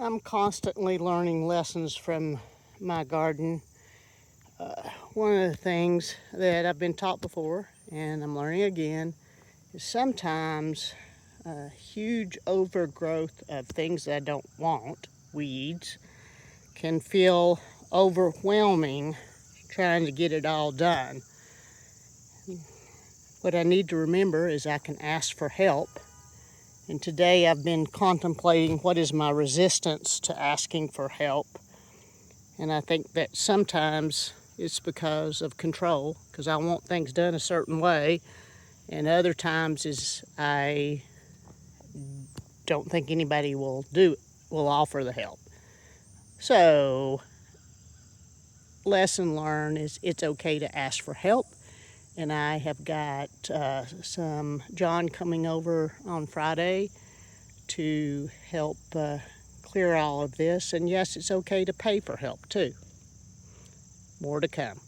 I'm constantly learning lessons from my garden. One of the things that I've been taught before, and I'm learning again, is sometimes huge overgrowth of things that I don't want, weeds, can feel overwhelming trying to get it all done. What I need to remember is I can ask for help. And today I've been contemplating what is my resistance to asking for help. And I think that sometimes it's because of control, because I want things done a certain way. And other times is I don't think anybody will offer the help. So, lesson learned is it's okay to ask for help. And I have got some John coming over on Friday to help clear all of this. And yes, it's okay to pay for help too. More to come.